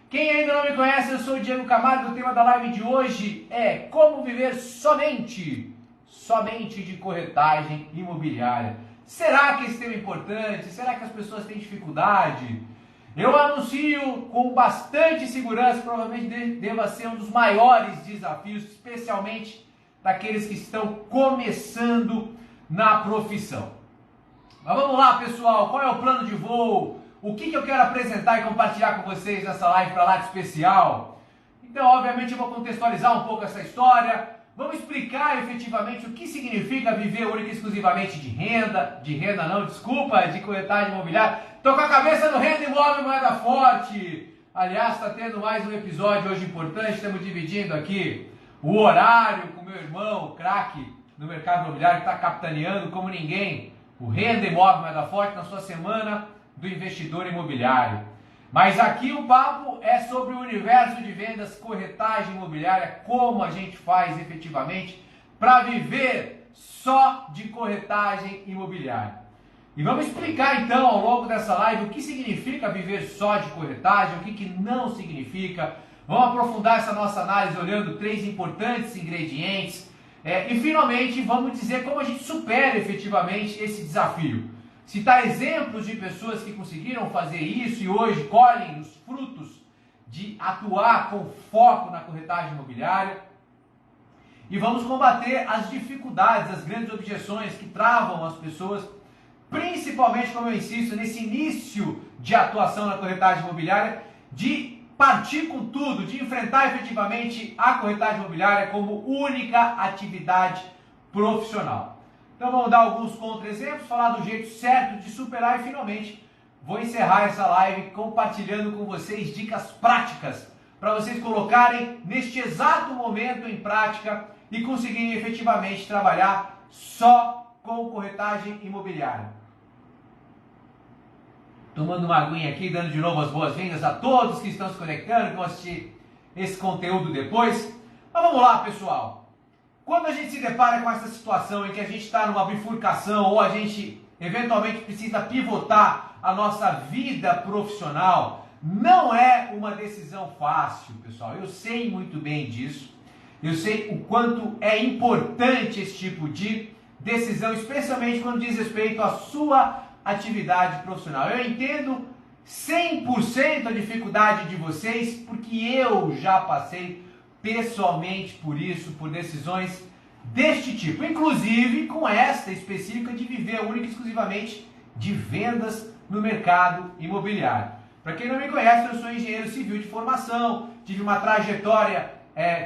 Quem ainda não me conhece, eu sou o Diego Camargo. O tema da live de hoje é como viver somente de corretagem imobiliária. Será que esse tema é importante? Será que as pessoas têm dificuldade? Eu anuncio com bastante segurança, provavelmente deva ser um dos maiores desafios, especialmente daqueles que estão começando na profissão. Mas vamos lá, pessoal, qual é o plano de voo? O que eu quero apresentar e compartilhar com vocês nessa live para lá de especial? Então, obviamente, eu vou contextualizar um pouco essa história. Vamos explicar efetivamente o que significa viver única e exclusivamente de corretagem imobiliária. Estou com a cabeça no Renda Imóvel Moeda Forte. Aliás, está tendo mais um episódio hoje importante. Estamos dividindo aqui o horário com meu irmão, craque no mercado imobiliário, que está capitaneando como ninguém o Renda Imóvel Moeda Forte na sua semana do investidor imobiliário. Mas aqui o papo é sobre o universo de vendas, corretagem imobiliária, como a gente faz efetivamente para viver só de corretagem imobiliária. E vamos explicar então ao longo dessa live o que significa viver só de corretagem, o que não significa. Vamos aprofundar essa nossa análise olhando 3 importantes ingredientes e finalmente vamos dizer como a gente supera efetivamente esse desafio. Citar exemplos de pessoas que conseguiram fazer isso e hoje colhem os frutos de atuar com foco na corretagem imobiliária. E vamos combater as dificuldades, as grandes objeções que travam as pessoas, principalmente, como eu insisto, nesse início de atuação na corretagem imobiliária, de partir com tudo, de enfrentar efetivamente a corretagem imobiliária como única atividade profissional. Então vamos dar alguns contra-exemplos, falar do jeito certo de superar e finalmente vou encerrar essa live compartilhando com vocês dicas práticas para vocês colocarem neste exato momento em prática e conseguirem efetivamente trabalhar só com corretagem imobiliária. Tomando uma aguinha aqui, dando de novo as boas-vindas a todos que estão se conectando, que vão assistir esse conteúdo depois. Mas vamos lá, pessoal. Quando a gente se depara com essa situação em que a gente está numa bifurcação ou a gente eventualmente precisa pivotar a nossa vida profissional, não é uma decisão fácil, pessoal. Eu sei muito bem disso. Eu sei o quanto é importante esse tipo de decisão, especialmente quando diz respeito à sua atividade profissional. Eu entendo 100% a dificuldade de vocês, porque eu já passei pessoalmente por isso, por decisões deste tipo, inclusive com esta específica de viver única e exclusivamente de vendas no mercado imobiliário. Para quem não me conhece, eu sou engenheiro civil de formação, tive uma trajetória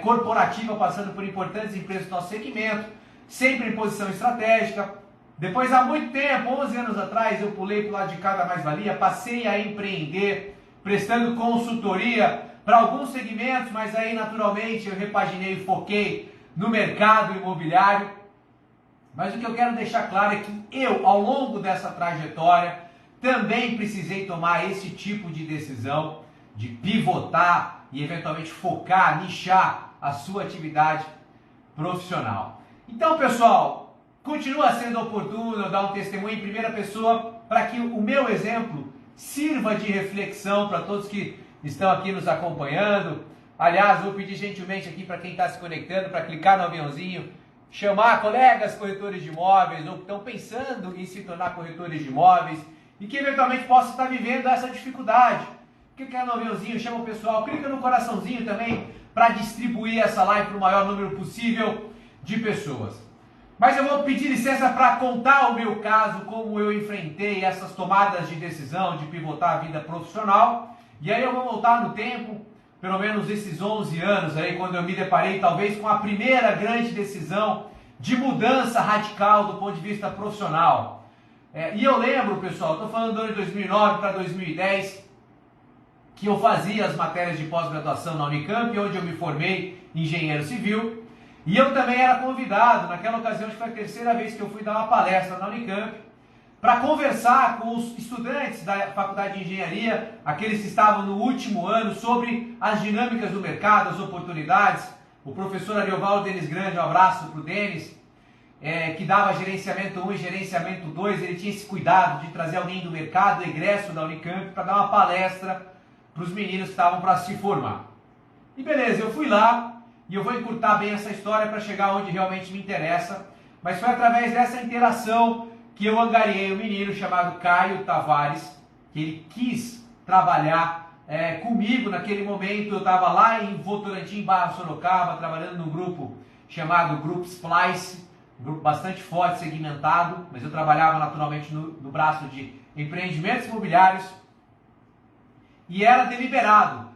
corporativa passando por importantes empresas do nosso segmento, sempre em posição estratégica. Depois, há muito tempo, 11 anos atrás, eu pulei para o lado de cá da mais-valia, passei a empreender, prestando consultoria para alguns segmentos, mas aí naturalmente eu repaginei e foquei no mercado imobiliário. Mas o que eu quero deixar claro é que eu, ao longo dessa trajetória, também precisei tomar esse tipo de decisão, de pivotar e eventualmente focar, nichar a sua atividade profissional. Então, pessoal, continua sendo oportuno eu dar um testemunho em primeira pessoa para que o meu exemplo sirva de reflexão para todos que estão aqui nos acompanhando. Aliás, vou pedir gentilmente aqui para quem está se conectando para clicar no aviãozinho, chamar colegas corretores de imóveis ou que estão pensando em se tornar corretores de imóveis e que eventualmente possam estar vivendo essa dificuldade. Clica no aviãozinho, chama o pessoal, clica no coraçãozinho também para distribuir essa live para o maior número possível de pessoas. Mas eu vou pedir licença para contar o meu caso, como eu enfrentei essas tomadas de decisão de pivotar a vida profissional. E aí eu vou voltar no tempo, pelo menos esses 11 anos aí, quando eu me deparei talvez com a primeira grande decisão de mudança radical do ponto de vista profissional. E eu lembro, pessoal, estou falando do ano de 2009 para 2010, que eu fazia as matérias de pós-graduação na Unicamp, onde eu me formei engenheiro civil, e eu também era convidado, naquela ocasião, acho que foi a terceira vez que eu fui dar uma palestra na Unicamp, para conversar com os estudantes da Faculdade de Engenharia, aqueles que estavam no último ano, sobre as dinâmicas do mercado, as oportunidades. O professor Ariovaldo Denis Grande, um abraço para o Denis, que dava gerenciamento 1 e gerenciamento 2, ele tinha esse cuidado de trazer alguém do mercado, egresso da Unicamp, para dar uma palestra para os meninos que estavam para se formar. E beleza, eu fui lá e eu vou encurtar bem essa história para chegar onde realmente me interessa, mas foi através dessa interação que eu angariei um menino chamado Caio Tavares, que ele quis trabalhar comigo naquele momento. Eu estava lá em Votorantim, Barra Sorocaba, trabalhando num grupo chamado Grupo Splice, um grupo bastante forte, segmentado, mas eu trabalhava naturalmente no braço de empreendimentos imobiliários, e era deliberado.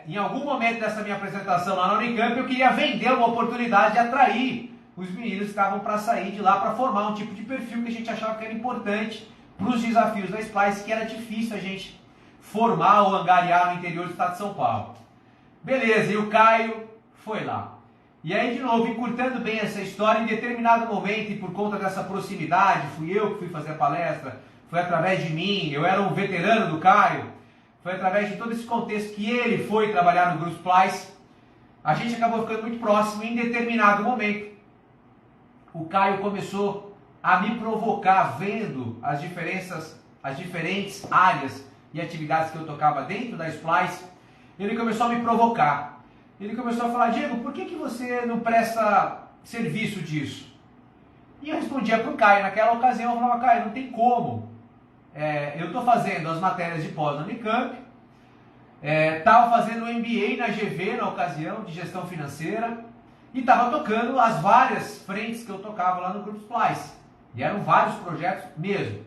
Em algum momento dessa minha apresentação lá na Unicamp, eu queria vender uma oportunidade de atrair os meninos que estavam para sair de lá, para formar um tipo de perfil que a gente achava que era importante para os desafios da Splice, que era difícil a gente formar ou angariar no interior do estado de São Paulo. Beleza, e o Caio foi lá. E aí, de novo, encurtando bem essa história, em determinado momento, e por conta dessa proximidade, fui eu que fui fazer a palestra, foi através de mim, eu era um veterano do Caio, foi através de todo esse contexto que ele foi trabalhar no Grupo Splice, a gente acabou ficando muito próximo. E em determinado momento, o Caio começou a me provocar, vendo as diferentes áreas e atividades que eu tocava dentro da Splice. Ele começou a me provocar. Ele começou a falar: Diego, por que você não presta serviço disso? E eu respondia para o Caio, naquela ocasião, eu falava: Caio, não tem como. Eu estou fazendo as matérias de pós na Unicamp, estava fazendo um MBA na GV na ocasião, de gestão financeira, e estava tocando as várias frentes que eu tocava lá no Grupo Splice. E eram vários projetos mesmo.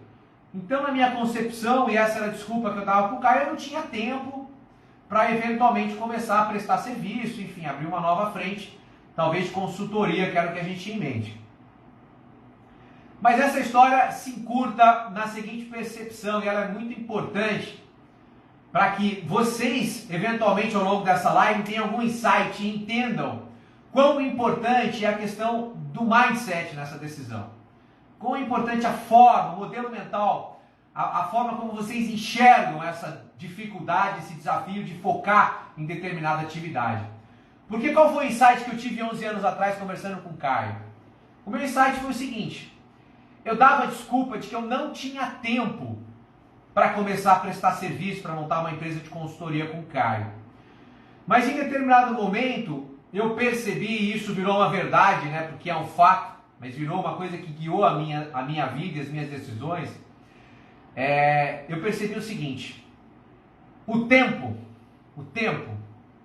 Então, na minha concepção, e essa era a desculpa que eu dava para o Caio, eu não tinha tempo para eventualmente começar a prestar serviço, enfim, abrir uma nova frente, talvez de consultoria, que era o que a gente tinha em mente. Mas essa história se encurta na seguinte percepção, e ela é muito importante para que vocês, eventualmente, ao longo dessa live, tenham algum insight e entendam quão importante é a questão do mindset nessa decisão. Quão é importante a forma, o modelo mental, a forma como vocês enxergam essa dificuldade, esse desafio de focar em determinada atividade. Porque qual foi o insight que eu tive 11 anos atrás conversando com o Caio? O meu insight foi o seguinte: eu dava a desculpa de que eu não tinha tempo para começar a prestar serviço, para montar uma empresa de consultoria com o Caio. Mas em determinado momento, eu percebi, e isso virou uma verdade, né, porque é um fato, mas virou uma coisa que guiou a minha vida e as minhas decisões. Eu percebi o seguinte: o tempo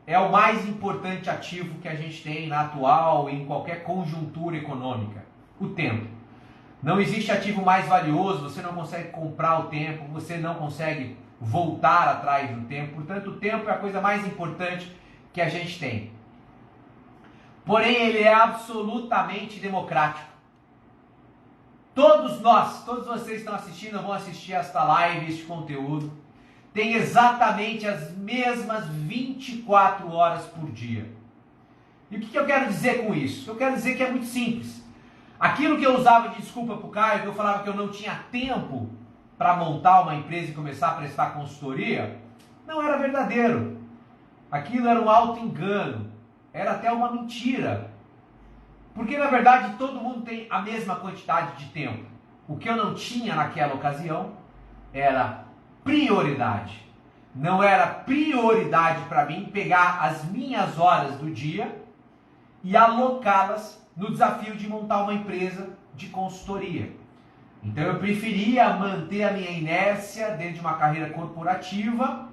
é o mais importante ativo que a gente tem na atual e em qualquer conjuntura econômica. O tempo. Não existe ativo mais valioso, você não consegue comprar o tempo, você não consegue voltar atrás do tempo. Portanto, o tempo é a coisa mais importante que a gente tem. Porém, ele é absolutamente democrático. Todos vocês que estão assistindo, vão assistir esta live, este conteúdo, tem exatamente as mesmas 24 horas por dia. E o que eu quero dizer com isso? Eu quero dizer que é muito simples. Aquilo que eu usava de desculpa para o Caio, que eu falava que eu não tinha tempo para montar uma empresa e começar a prestar consultoria, não era verdadeiro. Aquilo era um auto-engano, era até uma mentira. Porque na verdade todo mundo tem a mesma quantidade de tempo. O que eu não tinha naquela ocasião era prioridade. Não era prioridade para mim pegar as minhas horas do dia e alocá-las no desafio de montar uma empresa de consultoria. Então eu preferia manter a minha inércia dentro de uma carreira corporativa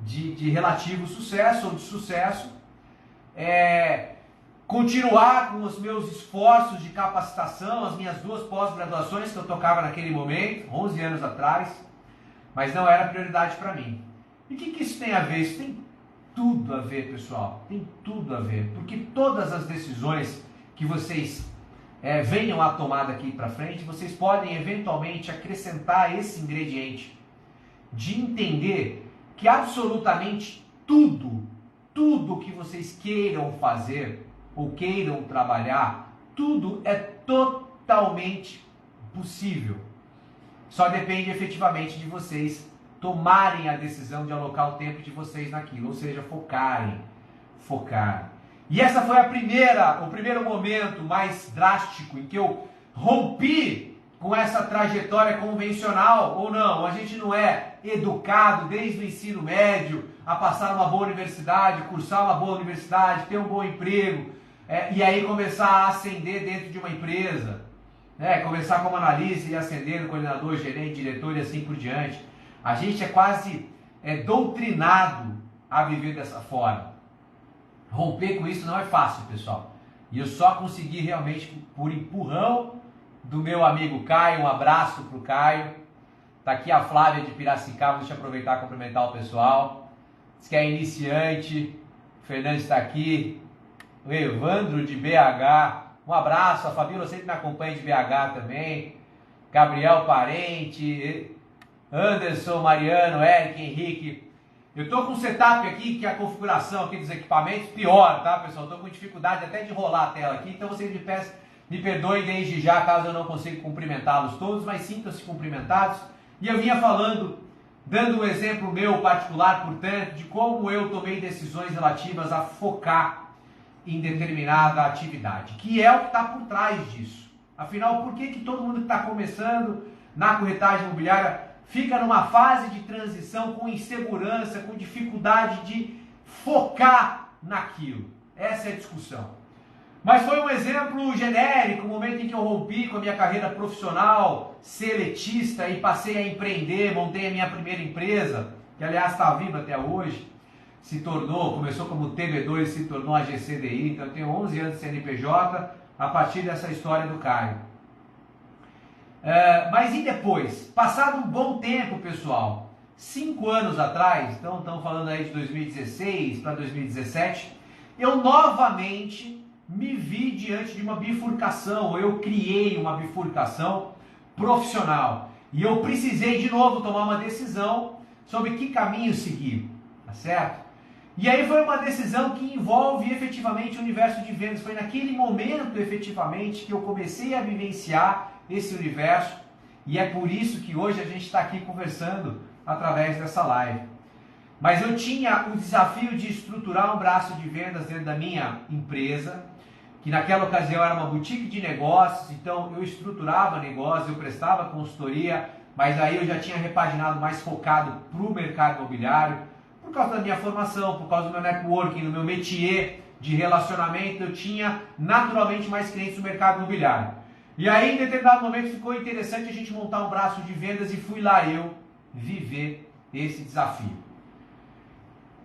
de relativo sucesso ou de sucesso, continuar com os meus esforços de capacitação, as minhas 2 pós-graduações que eu tocava naquele momento, 11 anos atrás, mas não era prioridade para mim. E o que isso tem a ver? Isso tem tudo a ver, pessoal, tem tudo a ver, porque todas as decisões que vocês venham a tomar daqui para frente, vocês podem eventualmente acrescentar esse ingrediente de entender que absolutamente tudo que vocês queiram fazer ou queiram trabalhar, tudo é totalmente possível. Só depende efetivamente de vocês tomarem a decisão de alocar o tempo de vocês naquilo, ou seja, focarem. E essa foi o primeiro momento mais drástico em que eu rompi com essa trajetória convencional ou não. A gente não é educado desde o ensino médio a passar numa boa universidade, cursar uma boa universidade, ter um bom emprego, e aí começar a ascender dentro de uma empresa, né? Começar como analista e ascender no coordenador, gerente, diretor e assim por diante. A gente é quase doutrinado a viver dessa forma. Romper com isso não é fácil, pessoal. E eu só consegui realmente por empurrão do meu amigo Caio. Um abraço pro Caio. Tá aqui a Flávia de Piracicaba, deixa eu aproveitar e cumprimentar o pessoal. Diz que é iniciante. O Fernandes está aqui. O Evandro de BH. Um abraço. A Fabíola sempre me acompanha de BH também. Gabriel Parente. Anderson, Mariano, Eric, Henrique. Eu estou com um setup aqui, que é a configuração aqui dos equipamentos, pior, tá, pessoal? Estou com dificuldade até de rolar a tela aqui, então vocês me perdoem desde já, caso eu não consiga cumprimentá-los todos, mas sintam-se cumprimentados. E eu vinha falando, dando um exemplo meu particular, portanto, de como eu tomei decisões relativas a focar em determinada atividade, que é o que está por trás disso. Afinal, por que todo mundo que está começando na corretagem imobiliária fica numa fase de transição com insegurança, com dificuldade de focar naquilo? Essa é a discussão. Mas foi um exemplo genérico, o momento em que eu rompi com a minha carreira profissional, seletista, e passei a empreender, montei a minha primeira empresa, que aliás está viva até hoje, começou como TB2 e se tornou a GCDI, então eu tenho 11 anos de CNPJ, a partir dessa história do Caio. Mas e depois? Passado um bom tempo, pessoal, 5 anos atrás, então estamos falando aí de 2016 para 2017, eu novamente me vi diante de uma bifurcação, eu criei uma bifurcação profissional e eu precisei de novo tomar uma decisão sobre que caminho seguir, tá certo? E aí foi uma decisão que envolve efetivamente o universo de vendas. Foi naquele momento efetivamente que eu comecei a vivenciar esse universo, e é por isso que hoje a gente está aqui conversando através dessa live. Mas eu tinha o desafio de estruturar um braço de vendas dentro da minha empresa, que naquela ocasião era uma boutique de negócios, então eu estruturava negócios, eu prestava consultoria, mas aí eu já tinha repaginado mais focado para o mercado imobiliário, por causa da minha formação, por causa do meu networking, do meu métier de relacionamento, eu tinha naturalmente mais clientes no mercado imobiliário. E aí, em determinado momento, ficou interessante a gente montar um braço de vendas e fui lá eu viver esse desafio.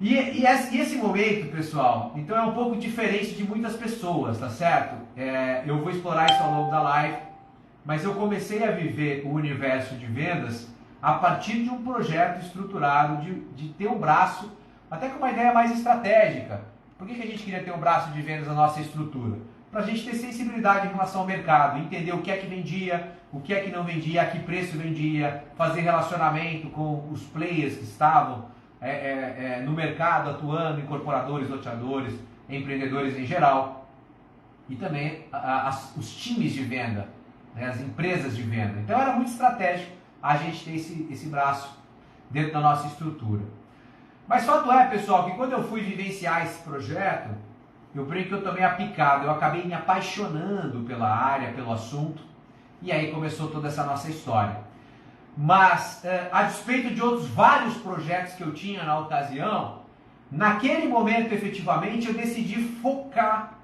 E esse momento, pessoal, então é um pouco diferente de muitas pessoas, tá certo? Eu vou explorar isso ao longo da live, mas eu comecei a viver o universo de vendas a partir de um projeto estruturado de ter um braço, até com uma ideia mais estratégica. Por que a gente queria ter um braço de vendas na nossa estrutura? Para a gente ter sensibilidade em relação ao mercado, entender o que é que vendia, o que é que não vendia, a que preço vendia, fazer relacionamento com os players que estavam no mercado, atuando, incorporadores, loteadores, empreendedores em geral, e também os times de venda, né, as empresas de venda. Então era muito estratégico a gente ter esse braço dentro da nossa estrutura. Mas fato é, pessoal, que quando eu fui vivenciar esse projeto, eu brinco que eu tomei a picada, eu acabei me apaixonando pela área, pelo assunto, e aí começou toda essa nossa história. Mas, a despeito de outros vários projetos que eu tinha na ocasião, naquele momento, efetivamente, eu decidi focar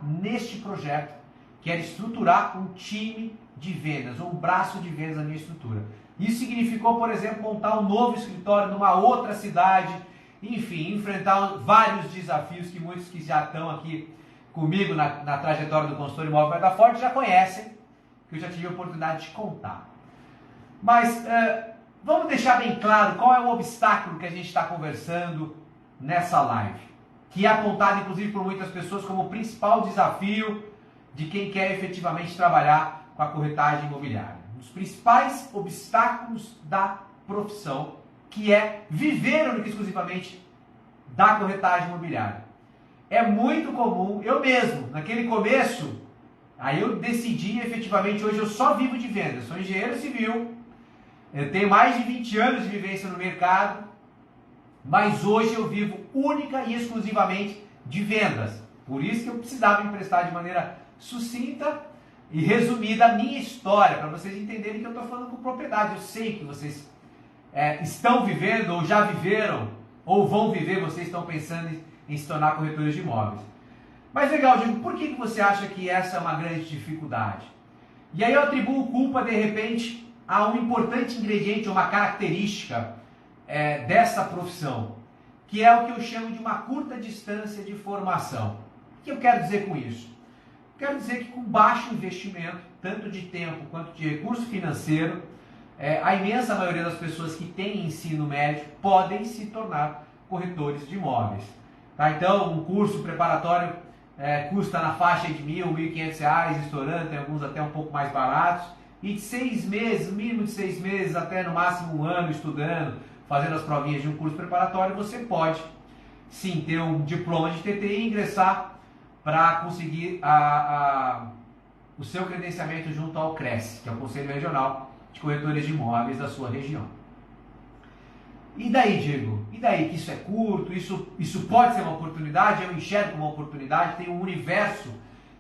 neste projeto, que era estruturar um time de vendas, ou um braço de vendas na minha estrutura. Isso significou, por exemplo, montar um novo escritório numa outra cidade, enfim, enfrentar vários desafios que muitos que já estão aqui comigo na trajetória do consultor imóvel Vai Dar Forte já conhecem, que eu já tive a oportunidade de contar. Mas vamos deixar bem claro qual é o obstáculo que a gente está conversando nessa live, que é apontado inclusive por muitas pessoas como o principal desafio de quem quer efetivamente trabalhar com a corretagem imobiliária. Um dos principais obstáculos da profissão, que é viver única e exclusivamente da corretagem imobiliária. É muito comum, eu mesmo, naquele começo, aí eu decidi efetivamente, hoje eu só vivo de vendas, sou engenheiro civil, eu tenho mais de 20 anos de vivência no mercado, mas hoje eu vivo única e exclusivamente de vendas. Por isso que eu precisava me prestar de maneira sucinta, e resumida a minha história, para vocês entenderem que eu estou falando com propriedade. Eu sei que vocês estão vivendo, ou já viveram, ou vão viver, vocês estão pensando em se tornar corretores de imóveis. Mas legal, Diego, por que você acha que essa é uma grande dificuldade? E aí eu atribuo culpa, de repente, a um importante ingrediente, uma característica dessa profissão, que é o que eu chamo de uma curta distância de formação. O que eu quero dizer com isso? Quero dizer que com baixo investimento, tanto de tempo quanto de recurso financeiro, a imensa maioria das pessoas que têm ensino médio podem se tornar corretores de imóveis. Tá? Então, um curso preparatório custa na faixa de R$ 1.000, R$ 1.500, estourando, tem alguns até um pouco mais baratos, e de 6 meses, mínimo de 6 meses, até no máximo 1 ano estudando, fazendo as provinhas de um curso preparatório, você pode sim ter um diploma de TTI e ingressar para conseguir o seu credenciamento junto ao CRES, que é o Conselho Regional de Corretores de Imóveis da sua região. E daí, Diego? E daí que isso é curto, isso pode ser uma oportunidade? Eu enxergo como uma oportunidade, tem um universo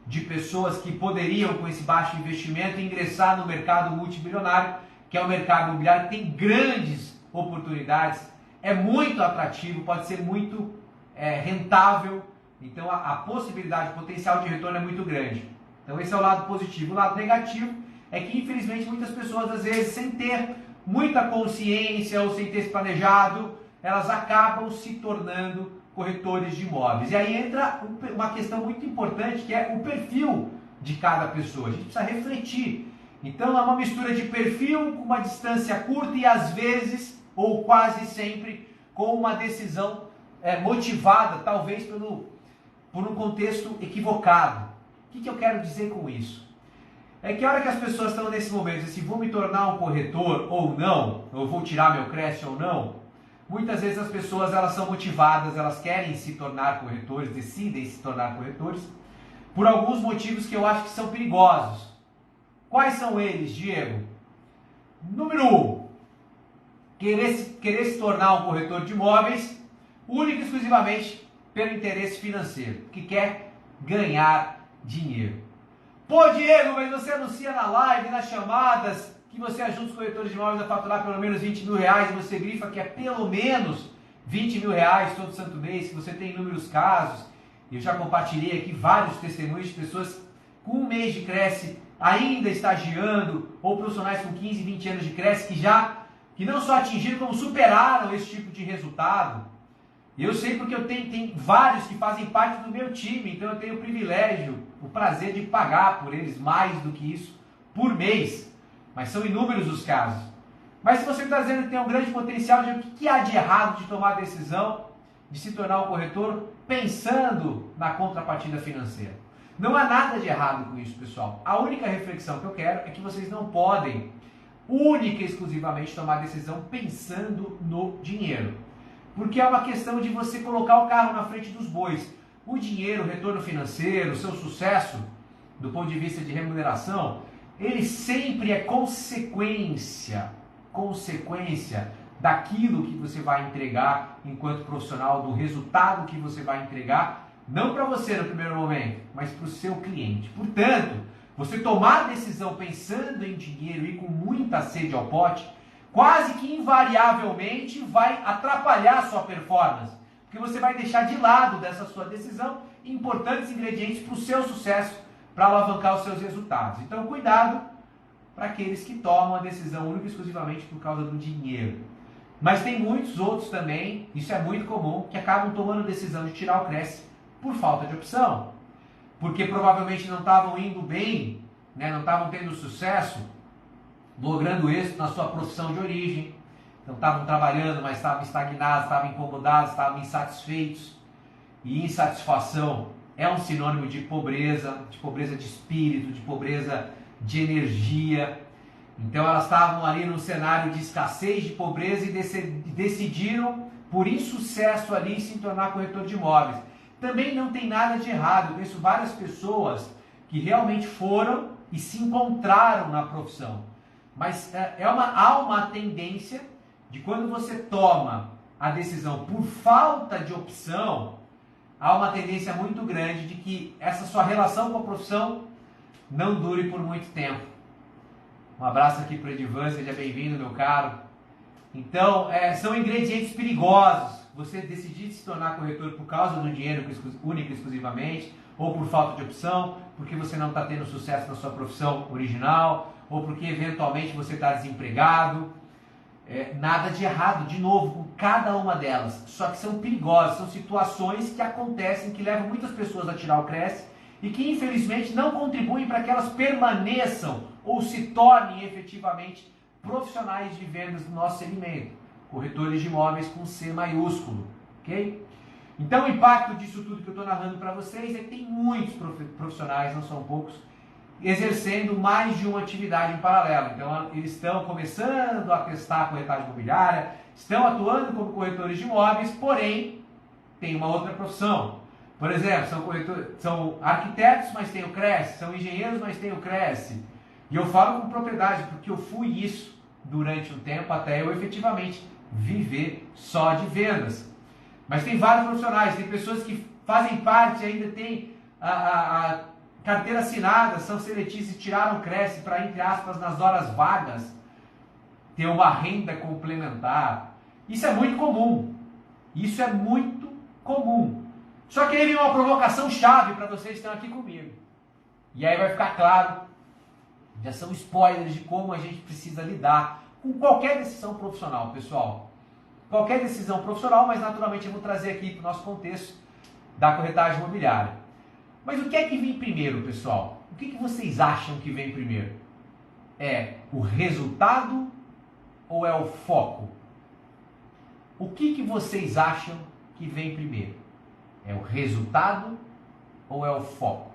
de pessoas que poderiam, com esse baixo investimento, ingressar no mercado multimilionário, que é o mercado imobiliário, que tem grandes oportunidades, é muito atrativo, pode ser muito rentável, então a possibilidade, o potencial de retorno é muito grande. Então esse é o lado positivo. O lado negativo é que, infelizmente, muitas pessoas, às vezes, sem ter muita consciência ou sem ter se planejado, elas acabam se tornando corretores de imóveis. E aí entra uma questão muito importante, que é o perfil de cada pessoa. A gente precisa refletir. Então é uma mistura de perfil com uma distância curta e, às vezes, ou quase sempre, com uma decisão motivada, talvez por um contexto equivocado. O que eu quero dizer com isso? É que a hora que as pessoas estão nesse momento, se vou me tornar um corretor ou não, ou vou tirar meu creche ou não, muitas vezes as pessoas elas são motivadas, elas querem se tornar corretores, decidem se tornar corretores, por alguns motivos que eu acho que são perigosos. Quais são eles, Diego? Número 1, querer se tornar um corretor de imóveis, único e exclusivamente pelo interesse financeiro, que quer ganhar dinheiro. Pô, Diego, mas você anuncia na live, nas chamadas, que você ajuda os corretores de imóveis a faturar pelo menos R$20 mil, e você grifa que é pelo menos R$20 mil todo santo mês, que você tem inúmeros casos. Eu já compartilhei aqui vários testemunhos de pessoas com 1 mês de Cresce, ainda estagiando, ou profissionais com 15, 20 anos de Cresce, que não só atingiram, como superaram esse tipo de resultado. Eu sei porque eu tenho vários que fazem parte do meu time, então eu tenho o privilégio, o prazer de pagar por eles mais do que isso por mês. Mas são inúmeros os casos. Mas se você está dizendo que tem um grande potencial, o que há de errado de tomar a decisão de se tornar um corretor pensando na contrapartida financeira? Não há nada de errado com isso, pessoal. A única reflexão que eu quero é que vocês não podem única e exclusivamente tomar a decisão pensando no dinheiro. Porque é uma questão de você colocar o carro na frente dos bois. O dinheiro, o retorno financeiro, o seu sucesso, do ponto de vista de remuneração, ele sempre é consequência daquilo que você vai entregar enquanto profissional, do resultado que você vai entregar, não para você no primeiro momento, mas para o seu cliente. Portanto, você tomar a decisão pensando em dinheiro e com muita sede ao pote, quase que invariavelmente vai atrapalhar a sua performance, porque você vai deixar de lado dessa sua decisão importantes ingredientes para o seu sucesso, para alavancar os seus resultados. Então, cuidado para aqueles que tomam a decisão única e exclusivamente por causa do dinheiro. Mas tem muitos outros também, isso é muito comum, que acabam tomando a decisão de tirar o Cresce por falta de opção, porque provavelmente não estavam indo bem, né, não estavam tendo sucesso, logrando êxito na sua profissão de origem, então estavam trabalhando, mas estavam estagnados, estavam incomodados, estavam insatisfeitos. E insatisfação é um sinônimo de pobreza de espírito, de pobreza de energia. Então elas estavam ali num cenário de escassez, de pobreza e decidiram, por insucesso ali, se tornar corretor de imóveis. Também não tem nada de errado, eu conheço várias pessoas que realmente foram e se encontraram na profissão. Mas há uma tendência de quando você toma a decisão por falta de opção, há uma tendência muito grande de que essa sua relação com a profissão não dure por muito tempo. Um abraço aqui para o Edivan, seja bem-vindo, meu caro. Então, são ingredientes perigosos. Você decidir se tornar corretor por causa do dinheiro único e exclusivamente, ou por falta de opção, porque você não está tendo sucesso na sua profissão original, ou porque eventualmente você está desempregado. Nada de errado, de novo, com cada uma delas. Só que são perigosas, são situações que acontecem, que levam muitas pessoas a tirar o Cresce e que infelizmente não contribuem para que elas permaneçam ou se tornem efetivamente profissionais de vendas do nosso segmento. Corretores de imóveis com C maiúsculo, ok? Então o impacto disso tudo que eu estou narrando para vocês é que tem muitos profissionais, não são poucos, exercendo mais de uma atividade em paralelo. Então eles estão começando a testar a corretagem imobiliária, estão atuando como corretores de imóveis, porém tem uma outra profissão. Por exemplo, são arquitetos, mas tem o Cresce, são engenheiros, mas tem o Cresce. E eu falo com propriedade, porque eu fui isso durante um tempo até eu efetivamente viver só de vendas. Mas tem vários profissionais, tem pessoas que fazem parte, ainda tem a carteira assinada, são seletistas e tiraram o Cresce para, entre aspas, nas horas vagas, ter uma renda complementar. Isso é muito comum. Isso é muito comum. Só que aí vem uma provocação chave para vocês que estão aqui comigo. E aí vai ficar claro, já são spoilers de como a gente precisa lidar com qualquer decisão profissional, pessoal. Qualquer decisão profissional, mas naturalmente eu vou trazer aqui para o nosso contexto da corretagem imobiliária. Mas o que é que vem primeiro, pessoal? O que vocês acham que vem primeiro? É o resultado ou é o foco? O que vocês acham que vem primeiro? É o resultado ou é o foco?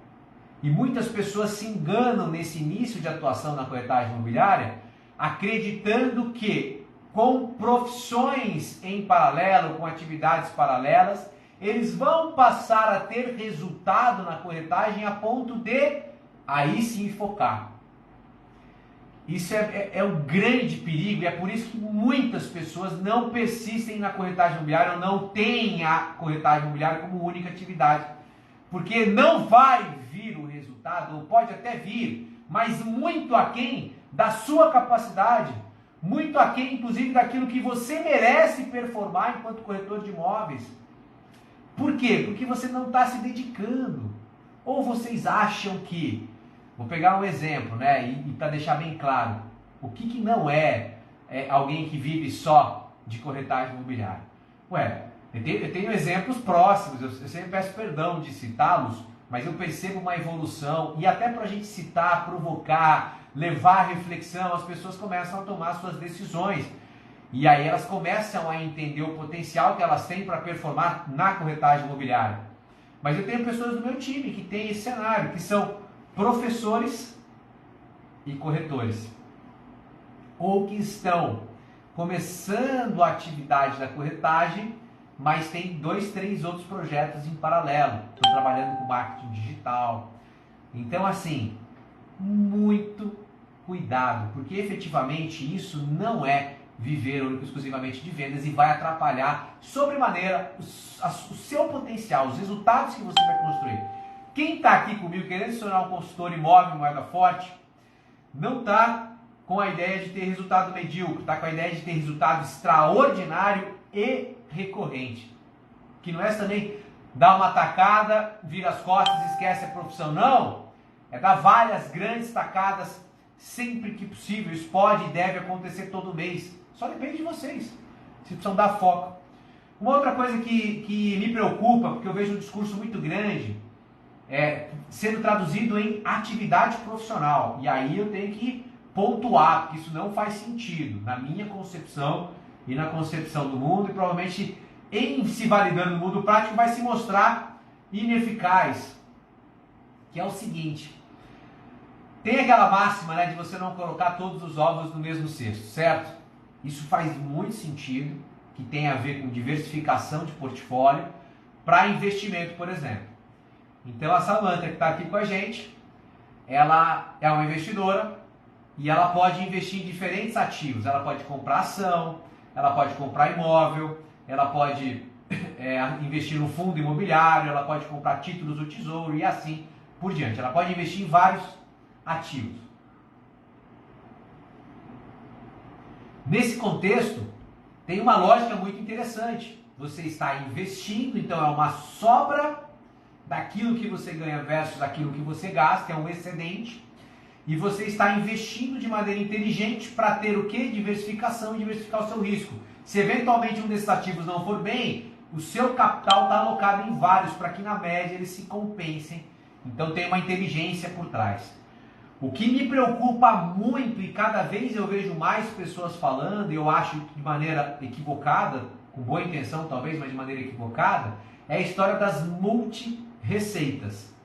E muitas pessoas se enganam nesse início de atuação na corretagem imobiliária, acreditando que com profissões em paralelo, com atividades paralelas, eles vão passar a ter resultado na corretagem a ponto de aí sim focar. Isso é um grande perigo e é por isso que muitas pessoas não persistem na corretagem imobiliária ou não têm a corretagem imobiliária como única atividade. Porque não vai vir o resultado, ou pode até vir, mas muito aquém da sua capacidade, muito aquém inclusive daquilo que você merece performar enquanto corretor de imóveis. Por quê? Porque você não está se dedicando. Ou vocês acham que... Vou pegar um exemplo, né? E para deixar bem claro. O que não é alguém que vive só de corretagem imobiliária? Eu tenho exemplos próximos. Eu sempre peço perdão de citá-los, mas eu percebo uma evolução. E até para a gente citar, provocar, levar à reflexão, as pessoas começam a tomar suas decisões. E aí elas começam a entender o potencial que elas têm para performar na corretagem imobiliária. Mas eu tenho pessoas do meu time que têm esse cenário, que são professores e corretores. Ou que estão começando a atividade da corretagem, mas tem 2, 3 outros projetos em paralelo. Estou trabalhando com marketing digital. Então, assim, muito cuidado, porque efetivamente isso não é viver único exclusivamente de vendas e vai atrapalhar sobremaneira o seu potencial, os resultados que você vai construir. Quem está aqui comigo querendo se tornar um consultor imóvel moeda forte, não está com a ideia de ter resultado medíocre, está com a ideia de ter resultado extraordinário e recorrente. Que não é também dar uma tacada, vira as costas e esquece a profissão, não. É dar várias grandes tacadas sempre que possível. Isso pode e deve acontecer todo mês. Só depende de vocês. Vocês precisam dar foco. Uma outra coisa que me preocupa, porque eu vejo um discurso muito grande, sendo traduzido em atividade profissional. E aí eu tenho que pontuar, porque isso não faz sentido na minha concepção e na concepção do mundo, e provavelmente em se validando no mundo prático vai se mostrar ineficaz. Que é o seguinte: tem aquela máxima, né, de você não colocar todos os ovos no mesmo cesto, certo? Isso faz muito sentido, que tem a ver com diversificação de portfólio para investimento, por exemplo. Então a Samantha, que está aqui com a gente, ela é uma investidora e ela pode investir em diferentes ativos. Ela pode comprar ação, ela pode comprar imóvel, ela pode investir no fundo imobiliário, ela pode comprar títulos do tesouro e assim por diante. Ela pode investir em vários ativos. Nesse contexto, tem uma lógica muito interessante. Você está investindo, então é uma sobra daquilo que você ganha versus aquilo que você gasta, é um excedente. E você está investindo de maneira inteligente para ter o quê? Diversificação e diversificar o seu risco. Se eventualmente um desses ativos não for bem, o seu capital está alocado em vários para que na média eles se compensem. Então tem uma inteligência por trás. O que me preocupa muito, e cada vez eu vejo mais pessoas falando, eu acho de maneira equivocada, com boa intenção talvez, mas de maneira equivocada, é a história das multi-receitas.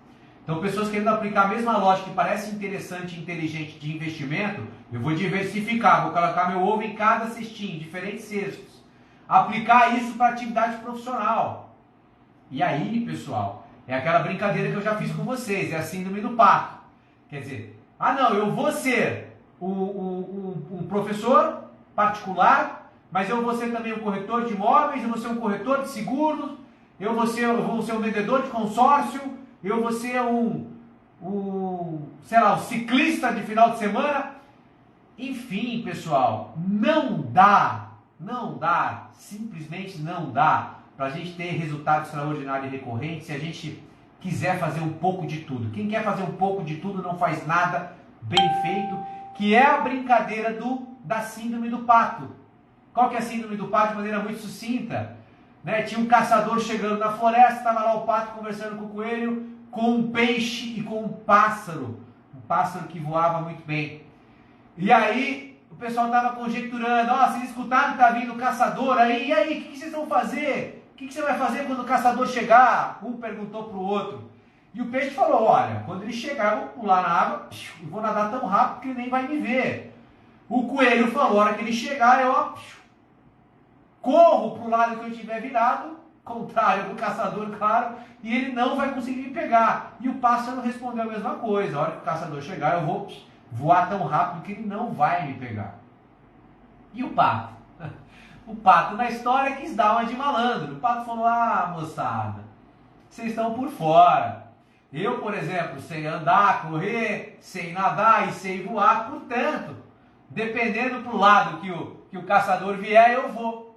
Então pessoas querendo aplicar a mesma lógica que parece interessante e inteligente de investimento, eu vou diversificar, vou colocar meu ovo em cada cestinho, diferentes cestos. Aplicar isso para atividade profissional. E aí, pessoal, é aquela brincadeira que eu já fiz com vocês, é a síndrome do pato. Quer dizer, não, eu vou ser um professor particular, mas eu vou ser também um corretor de imóveis, eu vou ser um corretor de seguros, eu vou ser um vendedor de consórcio, eu vou ser um ciclista de final de semana. Enfim, pessoal, não dá, simplesmente não dá para a gente ter resultado extraordinário e recorrente se a gente quiser fazer um pouco de tudo. Quem quer fazer um pouco de tudo não faz nada bem feito, que é a brincadeira da síndrome do pato. Qual que é a síndrome do pato de maneira muito sucinta? Né? Tinha um caçador chegando na floresta, estava lá o pato conversando com o coelho, com um peixe e com um pássaro que voava muito bem. E aí o pessoal estava conjecturando, vocês escutaram que está vindo o caçador aí, e aí, o que vocês vão fazer? O que você vai fazer quando o caçador chegar? Um perguntou para o outro. E o peixe falou, olha, quando ele chegar, eu vou pular na água e vou nadar tão rápido que ele nem vai me ver. O coelho falou, a hora que ele chegar, eu corro para o lado que eu estiver virado, contrário do caçador, claro, e ele não vai conseguir me pegar. E o pássaro respondeu a mesma coisa, a hora que o caçador chegar, eu vou voar tão rápido que ele não vai me pegar. E o pato? O pato na história quis dar uma de malandro. O pato falou, moçada, vocês estão por fora. Eu, por exemplo, sei andar, correr, sei nadar e sei voar, portanto, dependendo pro lado que o caçador vier, eu vou.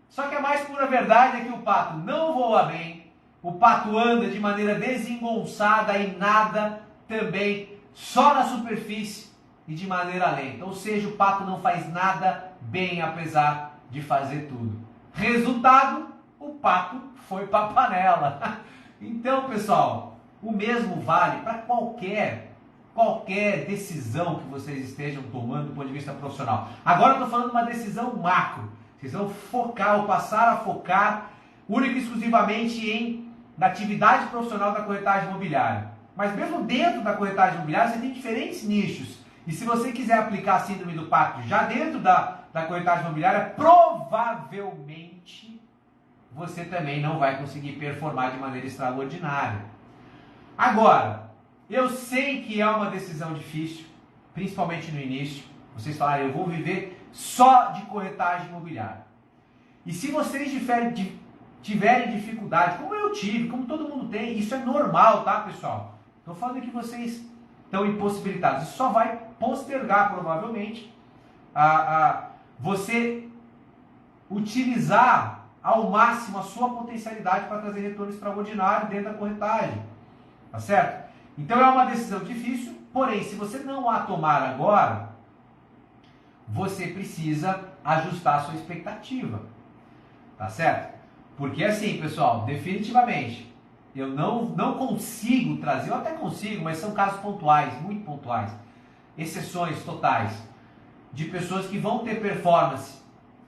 Só que a mais pura verdade é que o pato não voa bem, o pato anda de maneira desengonçada e nada também só na superfície e de maneira lenta. Ou seja, o pato não faz nada bem, apesar de fazer tudo. Resultado, o pato foi para a panela. Então, pessoal, o mesmo vale para qualquer decisão que vocês estejam tomando do ponto de vista profissional. Agora eu estou falando de uma decisão macro. Vocês vão focar ou passar a focar única e exclusivamente na atividade profissional da corretagem imobiliária. Mas mesmo dentro da corretagem imobiliária, você tem diferentes nichos. E se você quiser aplicar a síndrome do pato já dentro da corretagem imobiliária, provavelmente você também não vai conseguir performar de maneira extraordinária. Agora, eu sei que é uma decisão difícil, principalmente no início. Vocês falaram, eu vou viver só de corretagem imobiliária. E se vocês tiverem dificuldade, como eu tive, como todo mundo tem, isso é normal, tá, pessoal? Estou falando que vocês estão impossibilitados. Isso só vai postergar, provavelmente, você utilizar ao máximo a sua potencialidade para trazer retorno extraordinário dentro da corretagem. Tá certo? Então é uma decisão difícil, porém, se você não a tomar agora, você precisa ajustar a sua expectativa. Tá certo? Porque assim, pessoal, definitivamente, eu não consigo trazer, eu até consigo, mas são casos pontuais, muito pontuais, exceções totais, de pessoas que vão ter performance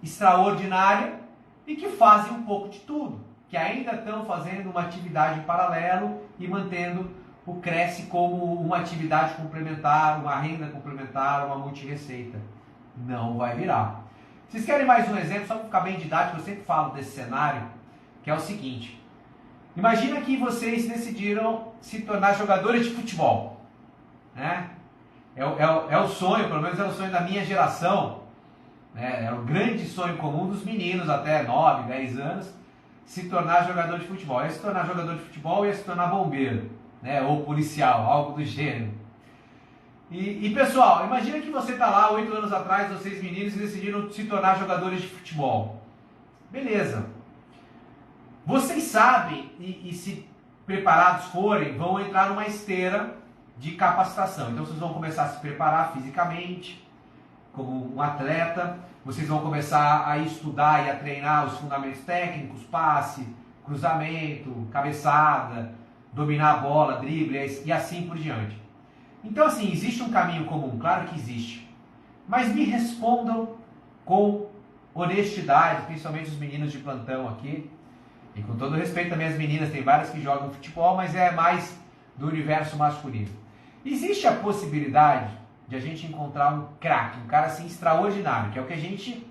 extraordinária e que fazem um pouco de tudo, que ainda estão fazendo uma atividade em paralelo e mantendo o Cresce como uma atividade complementar, uma renda complementar, uma multireceita. Não vai virar. Vocês querem mais um exemplo, só para ficar bem didático, eu sempre falo desse cenário, que é o seguinte. Imagina que vocês decidiram se tornar jogadores de futebol. Né? É o sonho, pelo menos é o sonho da minha geração. Né? É o grande sonho comum dos meninos até 9, 10 anos, se tornar jogador de futebol. Ia se tornar jogador de futebol, ia se tornar bombeiro, né? Ou policial, algo do gênero. E pessoal, imagina que você está lá 8 anos atrás, vocês meninos, e decidiram se tornar jogadores de futebol. Beleza. Vocês sabem, e se preparados forem, vão entrar numa esteira de capacitação. Então vocês vão começar a se preparar fisicamente, como um atleta. Vocês vão começar a estudar e a treinar os fundamentos técnicos, passe, cruzamento, cabeçada, dominar a bola, drible e assim por diante. Então assim, existe um caminho comum? Claro que existe. Mas me respondam com honestidade, principalmente os meninos de plantão aqui. E com todo respeito também às meninas, tem várias que jogam futebol, mas é mais do universo masculino. Existe a possibilidade de a gente encontrar um craque, um cara assim extraordinário, que é o que a gente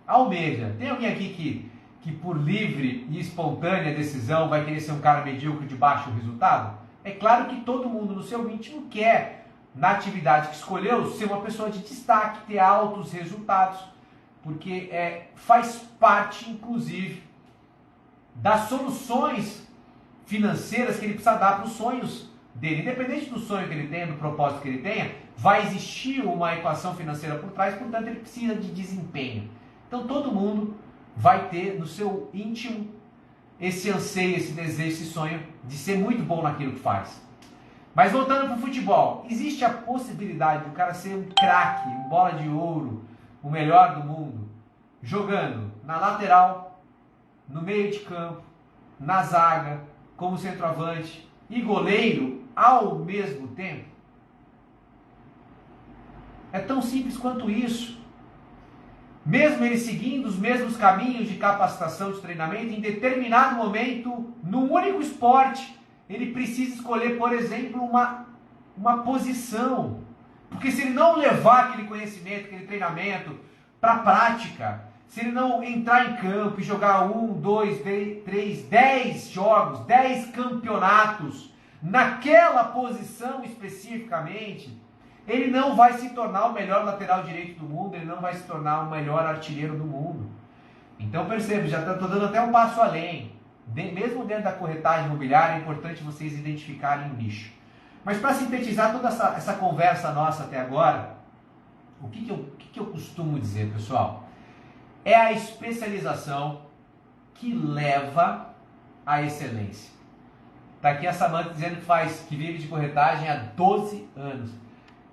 almeja. Tem alguém aqui que por livre e espontânea decisão vai querer ser um cara medíocre de baixo resultado? É claro que todo mundo no seu íntimo quer, na atividade que escolheu, ser uma pessoa de destaque, ter altos resultados, porque faz parte, inclusive, das soluções financeiras que ele precisa dar para os sonhos dele. Independente do sonho que ele tenha, do propósito que ele tenha, vai existir uma equação financeira por trás, portanto ele precisa de desempenho. Então todo mundo vai ter no seu íntimo esse anseio, esse desejo, esse sonho de ser muito bom naquilo que faz. Mas voltando para o futebol, existe a possibilidade do cara ser um craque, um bola de ouro, o melhor do mundo, jogando na lateral, no meio de campo, na zaga, como centroavante e goleiro ao mesmo tempo? É tão simples quanto isso. Mesmo ele seguindo os mesmos caminhos de capacitação, de treinamento, em determinado momento, num único esporte, ele precisa escolher, por exemplo, uma posição. Porque se ele não levar aquele conhecimento, aquele treinamento para a prática, se ele não entrar em campo e jogar 1, 2, 3, 10 jogos, 10 campeonatos, naquela posição especificamente, ele não vai se tornar o melhor lateral direito do mundo, ele não vai se tornar o melhor artilheiro do mundo. Então perceba, já estou dando até um passo além. Mesmo dentro da corretagem imobiliária, é importante vocês identificarem um nicho. Mas para sintetizar toda essa conversa nossa até agora, o que eu costumo dizer, pessoal? É a especialização que leva à excelência. Está aqui a Samantha dizendo que vive de corretagem há 12 anos.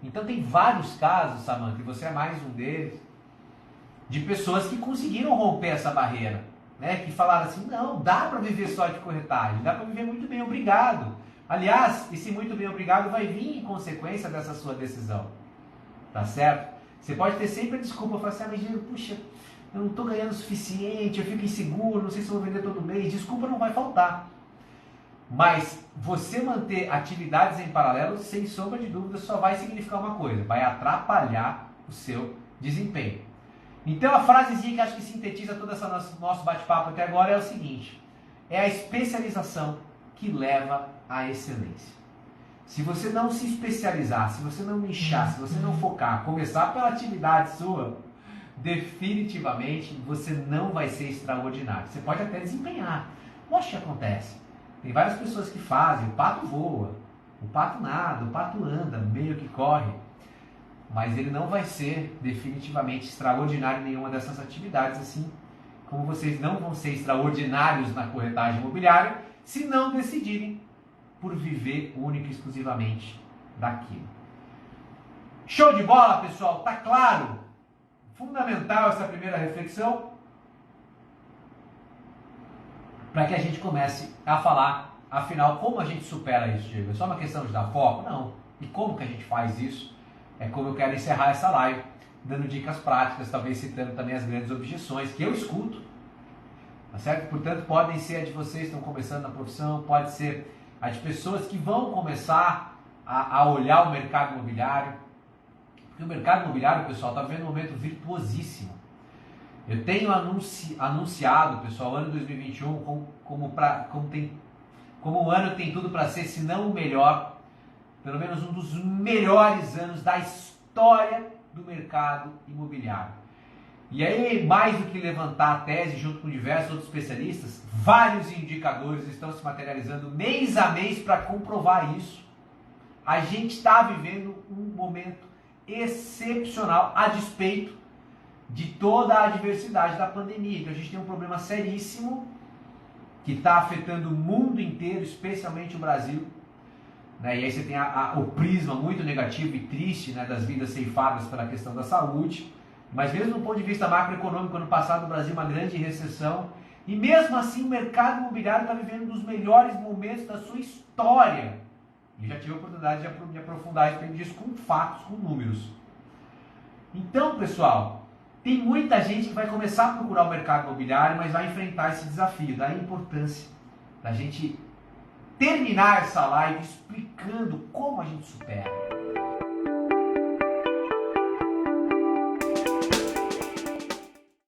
Então tem vários casos, Samantha, e você é mais um deles, de pessoas que conseguiram romper essa barreira, né? Que falaram assim, não, dá para viver só de corretagem, dá para viver muito bem, obrigado. Aliás, esse muito bem, obrigado vai vir em consequência dessa sua decisão, tá certo? Você pode ter sempre a desculpa, falar assim, mas puxa, eu não estou ganhando o suficiente, eu fico inseguro, não sei se eu vou vender todo mês, desculpa não vai faltar. Mas você manter atividades em paralelo, sem sombra de dúvida, só vai significar uma coisa, vai atrapalhar o seu desempenho. Então a frasezinha que acho que sintetiza todo esse nosso bate-papo até agora é o seguinte, é a especialização que leva à excelência. Se você não se especializar, se você não nichar, se você não focar, começar pela atividade sua, definitivamente você não vai ser extraordinário. Você pode até desempenhar, mostra o que acontece. Tem várias pessoas que fazem, o pato voa, o pato nada, o pato anda, meio que corre. Mas ele não vai ser definitivamente extraordinário em nenhuma dessas atividades, assim como vocês não vão ser extraordinários na corretagem imobiliária se não decidirem por viver única e exclusivamente daquilo. Show de bola, pessoal? Tá claro? Fundamental essa primeira reflexão, para que a gente comece a falar, afinal, como a gente supera isso, Diego? É só uma questão de dar foco? Não. E como que a gente faz isso? É como eu quero encerrar essa live, dando dicas práticas, talvez citando também as grandes objeções que eu escuto, tá certo? Portanto, podem ser a de vocês que estão começando na profissão, pode ser a de pessoas que vão começar a olhar o mercado imobiliário, porque o mercado imobiliário, pessoal, está vivendo um momento virtuosíssimo. Eu tenho anunciado, pessoal, o ano 2021 como um ano que tem tudo para ser, se não o melhor, pelo menos um dos melhores anos da história do mercado imobiliário. E aí, mais do que levantar a tese junto com diversos outros especialistas, vários indicadores estão se materializando mês a mês para comprovar isso. A gente está vivendo um momento excepcional a despeito de toda a adversidade da pandemia. Então a gente tem um problema seríssimo que está afetando o mundo inteiro, especialmente o Brasil. Né? E aí você tem o prisma muito negativo e triste, né, das vidas ceifadas pela questão da saúde. Mas mesmo do ponto de vista macroeconômico, ano passado no Brasil uma grande recessão. E mesmo assim o mercado imobiliário está vivendo um dos melhores momentos da sua história. E já tive a oportunidade de aprofundar a respeito disso com fatos, com números. Então, pessoal, tem muita gente que vai começar a procurar o mercado imobiliário, mas vai enfrentar esse desafio. Daí a importância da gente terminar essa live explicando como a gente supera.